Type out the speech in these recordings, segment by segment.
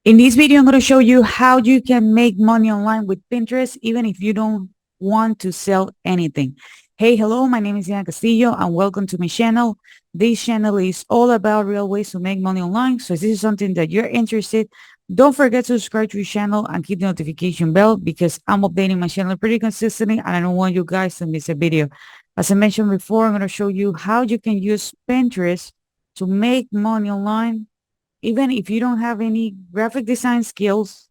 In this video, I'm going to show you how you can make money online with Pinterest, even if you don't want to sell anything. Hey, hello, my name is Diana Castillo, and welcome to my channel. This channel is all about real ways to make money online. So if this is something that you're interested, don't forget to subscribe to the channel and hit the notification bell because I'm updating my channel pretty consistently, and I don't want you guys to miss a video. As I mentioned before, I'm going to show you how you can use Pinterest to make money online even if you don't have any graphic design skills,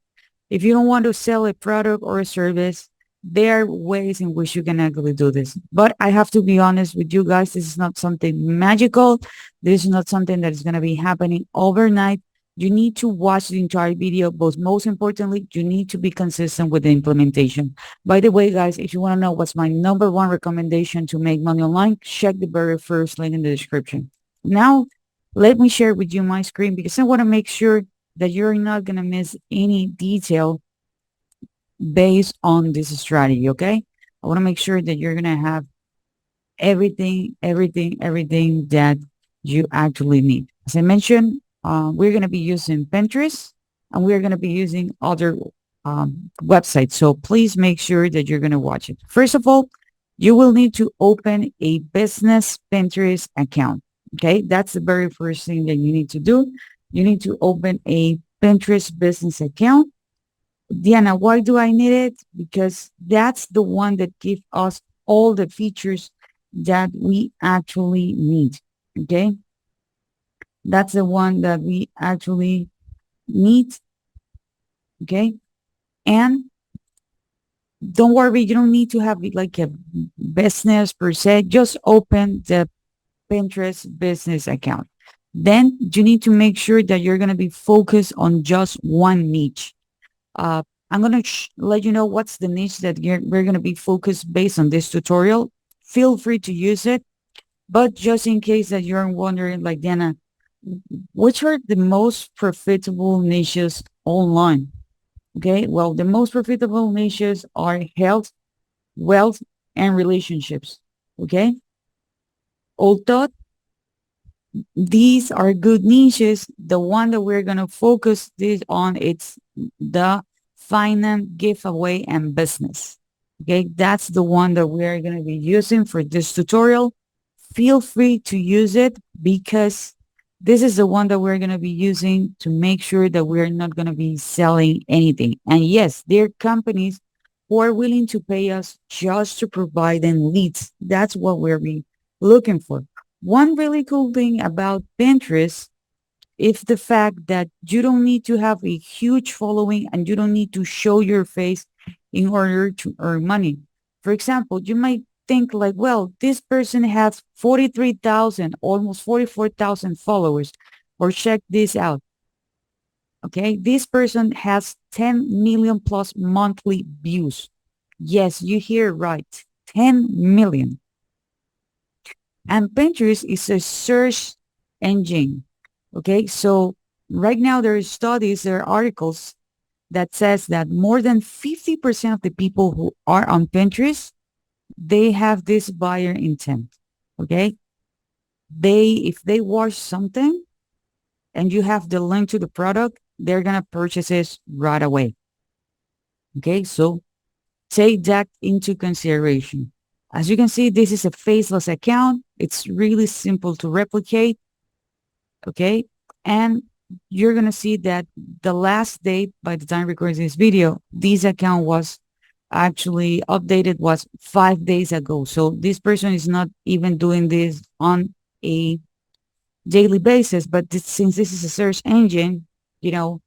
if you don't want to sell a product or a service, there are ways in which you can actually do this. But I have to be honest with you guys, this is not something magical. This is not something that is going to be happening overnight. You need to watch the entire video, but most importantly, you need to be consistent with the implementation. By the way, guys, if you want to know what's my number one recommendation to make money online, check the very first link in the description. Now, let me share with you my screen because I want to make sure that you're not going to miss any detail based on this strategy, okay? I want to make sure that you're going to have everything that you actually need. As I mentioned, we're going to be using Pinterest and we're going to be using other websites. So please make sure that you're going to watch it. First of all, you will need to open a business Pinterest account. Okay, that's the very first thing that you need to do. You need to open a Pinterest business account. Diana, why do I need it? Because that's the one that gives us all the features that we actually need. Okay, that's the one that we actually need. Okay, and don't worry, you don't need to have like a business per se. Just open the Pinterest business account. Then you need to make sure that you're going to be focused on just one niche. Uh, I'm going to let you know what's the niche that we're going to be focused based on this tutorial. Feel free to use it. But just in case that you're wondering, like, Diana, which are the most profitable niches online? Okay, well, the most profitable niches are health, wealth, and relationships. Okay, although these are good niches. The one that we're going to focus this on, it's the finance, giveaway, and business. Okay, that's the one that we're going to be using for this tutorial. Feel free to use it because this is the one that we're going to be using to make sure that we're not going to be selling anything. And yes, there are companies who are willing to pay us just to provide them leads. That's what we're looking for. One really cool thing about Pinterest is the fact that you don't need to have a huge following and you don't need to show your face in order to earn money. For example, you might think like, well, this person has 43,000, almost 44,000 followers, or check this out. Okay, this person has 10 million plus monthly views. Yes, you hear right, 10 million. And Pinterest is a search engine. Okay, so right now there are studies, there are articles that says that more than 50% of the people who are on Pinterest, they have this buyer intent. Okay, if they watch something and you have the link to the product, they're gonna purchase it right away. Okay, so take that into consideration. As you can see, this is a faceless account. It's really simple to replicate. Okay. And you're going to see that the last date by the time recording this video, this account was actually updated was 5 days ago. So this person is not even doing this on a daily basis, but since this is a search engine, you know,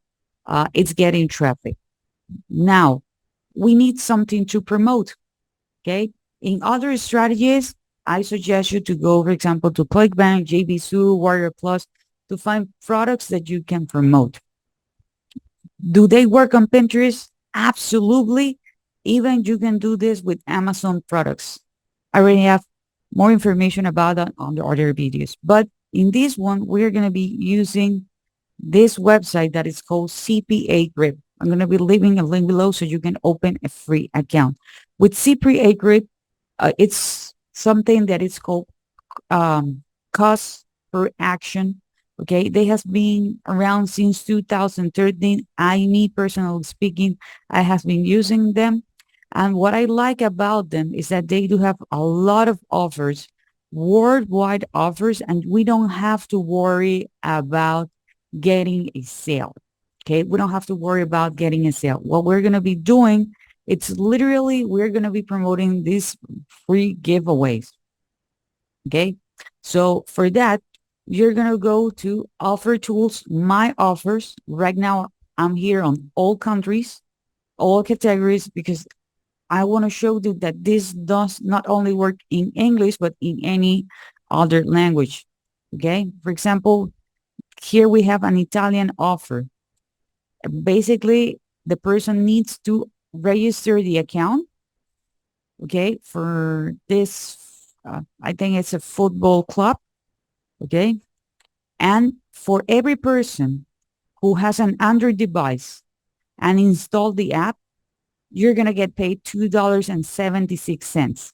it's getting traffic. Now we need something to promote. Okay. In other strategies, I suggest you to go, for example, to ClickBank, JVZoo, Warrior Plus to find products that you can promote. Do they work on Pinterest? Absolutely. Even you can do this with Amazon products. I already have more information about that on the other videos. But in this one, we're going to be using this website that is called CPA Grip. I'm going to be leaving a link below so you can open a free account. With CPA Grip, it's something that is called cost per action. Okay, they has been around since 2013. Me personally speaking, I have been using them. And what I like about them is that they do have a lot of offers, worldwide offers, and we don't have to worry about getting a sale. Okay, we don't have to worry about getting a sale. What we're going to be doing, it's literally we're going to be promoting these free giveaways. Okay. So for that, you're going to go to offer tools, my offers. Right now, I'm here on all countries, all categories, because I want to show you that this does not only work in English, but in any other language. Okay. For example, here we have an Italian offer. Basically, the person needs to register the account. Okay. For this, I think it's a football club. Okay. And for every person who has an Android device and install the app, you're going to get paid $2.76.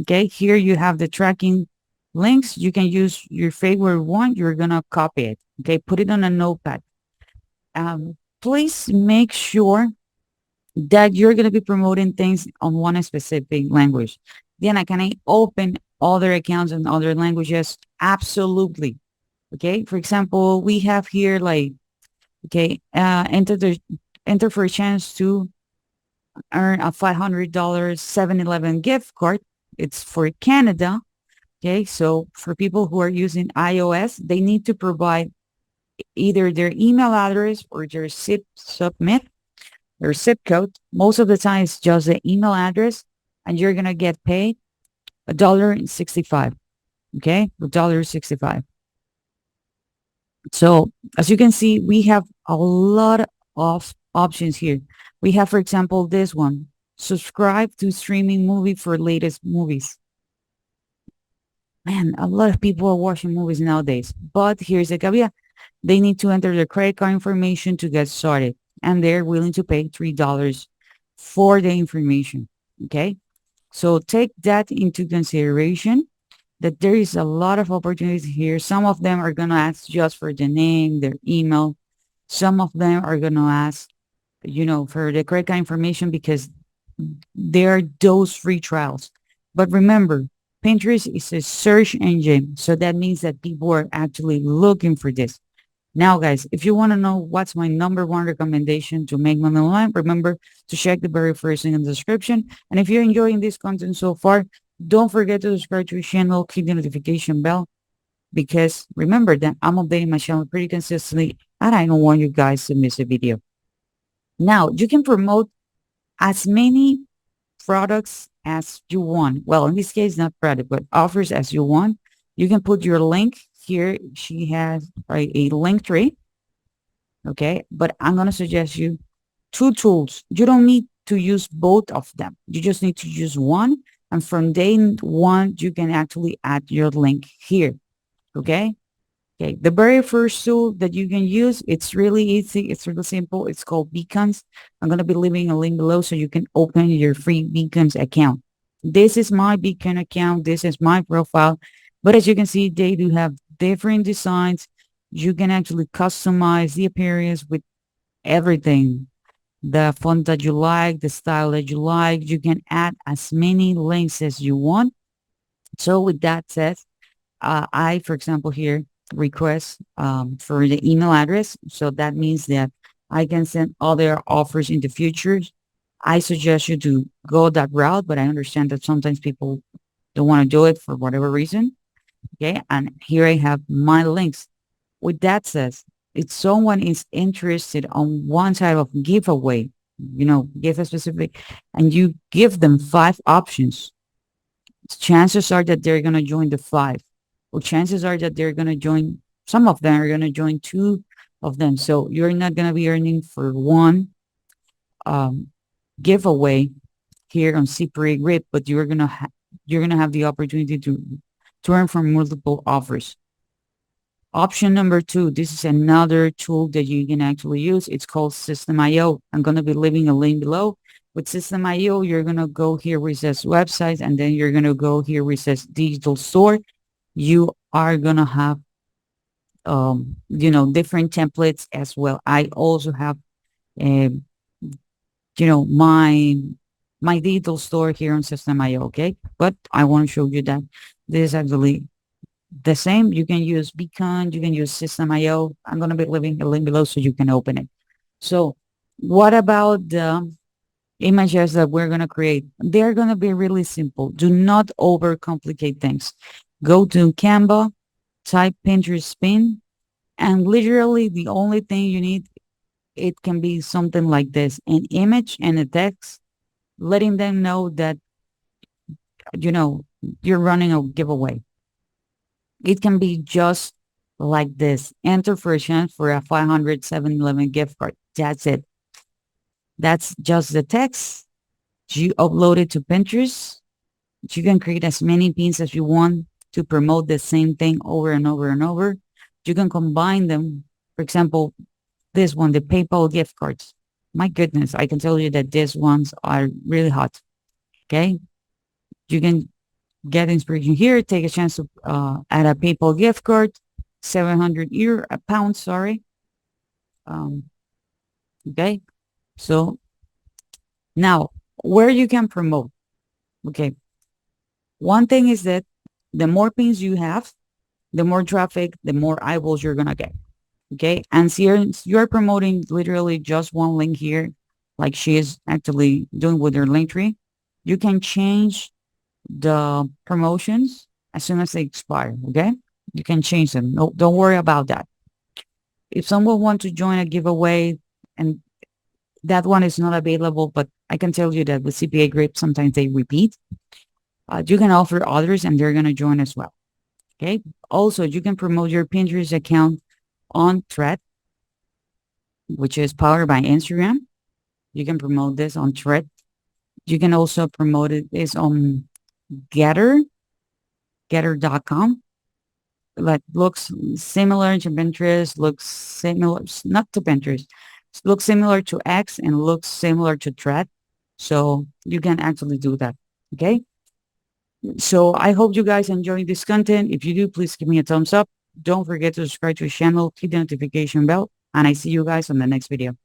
Okay. Here you have the tracking links. You can use your favorite one. You're going to copy it. Okay. Put it on a notepad. Please make sure that you're going to be promoting things on one specific language. Diana, can I open other accounts in other languages? Absolutely. Okay. For example, we have here like, okay, enter for a chance to earn a $500 7-Eleven gift card. It's for Canada. Okay. So for people who are using iOS, they need to provide either their email address or their zip submit or zip code. Most of the time it's just the email address, and you're going to get paid $1.65. Okay. $1.65. So as you can see, we have a lot of options here. We have, for example, this one, subscribe to streaming movie for latest movies. Man, a lot of people are watching movies nowadays, but here's the caveat. They need to enter their credit card information to get started, and they're willing to pay $3 for the information. Okay. So take that into consideration, that there is a lot of opportunities here. Some of them are going to ask just for the name, their email. Some of them are going to ask, for the credit card information, because there are those free trials. But remember, Pinterest is a search engine. So that means that people are actually looking for this. Now, guys, if you want to know what's my number one recommendation to make money online, remember to check the very first thing in the description. And if you're enjoying this content so far, don't forget to subscribe to the channel, click the notification bell, because remember that I'm updating my channel pretty consistently, and I don't want you guys to miss a video. Now, you can promote as many products as you want. Well, in this case, not product, but offers as you want. You can put your link here. She has a link tree. Okay. But I'm going to suggest you two tools. You don't need to use both of them. You just need to use one. And from day one, you can actually add your link here. Okay. Okay, the very first tool that you can use, it's really easy. It's really simple. It's called Beacons. I'm going to be leaving a link below so you can open your free Beacons account. This is my Beacon account. This is my profile. But as you can see, they do have different designs. You can actually customize the appearance with everything. The font that you like, the style that you like. You can add as many links as you want. So with that said, I, for example, here request for the email address. So that means that I can send other offers in the future. I suggest you to go that route, but I understand that sometimes people don't want to do it for whatever reason. Okay. And here I have my links. With that said, if someone is interested on one type of giveaway, give a specific, and you give them 5 options, chances are that they're going to join the 5. Well, chances are that they're going to join, some of them are going to join 2 of them. So you're not going to be earning for one giveaway here on CPA Grip, but you're going to have the opportunity to earn from multiple offers. Option number 2, this is another tool that you can actually use. It's called System.io. I'm going to be leaving a link below. With System.io, you're going to go here where it says websites, and then you're going to go here where it says digital store. You are going to have different templates as well. I also have, uh, my digital store here on System.io, okay? But I want to show you that this is actually the same. You can use Beacon, you can use System.io. I'm going to be leaving a link below so you can open it. So what about the images that we're going to create? They're going to be really simple. Do not overcomplicate things. Go to Canva, type Pinterest pin, and literally the only thing you need, it can be something like this, an image and a text, letting them know that, you know, you're running a giveaway. It can be just like this. Enter for a chance for a 500 7-Eleven gift card. That's it. That's just the text. You upload it to Pinterest. You can create as many pins as you want to promote the same thing over and over and over. You can combine them. For example, this one, the PayPal gift cards. My goodness, I can tell you that these ones are really hot. Okay. You can get inspiration here. Take a chance to add a PayPal gift card, 700 pounds, sorry. Um, okay. So now where you can promote. Okay. One thing is that the more pins you have, the more traffic, the more eyeballs you're going to get. Okay. And since you're promoting literally just one link here, like she is actually doing with her link tree, you can change the promotions as soon as they expire. Okay. You can change them. No, don't worry about that. If someone wants to join a giveaway and that one is not available, but I can tell you that with CPA Grip, sometimes they repeat. You can offer others and they're going to join as well. Okay. Also, you can promote your Pinterest account on Thread, which is powered by Instagram. You can promote this on Thread. You can also promote this on Getter, getter.com. Like looks similar to Pinterest, looks similar, not to Pinterest, looks similar to X and looks similar to Thread. So you can actually do that. Okay. So I hope you guys enjoy this content. If you do, please give me a thumbs up. Don't forget to subscribe to the channel, hit the notification bell, and I see you guys on the next video.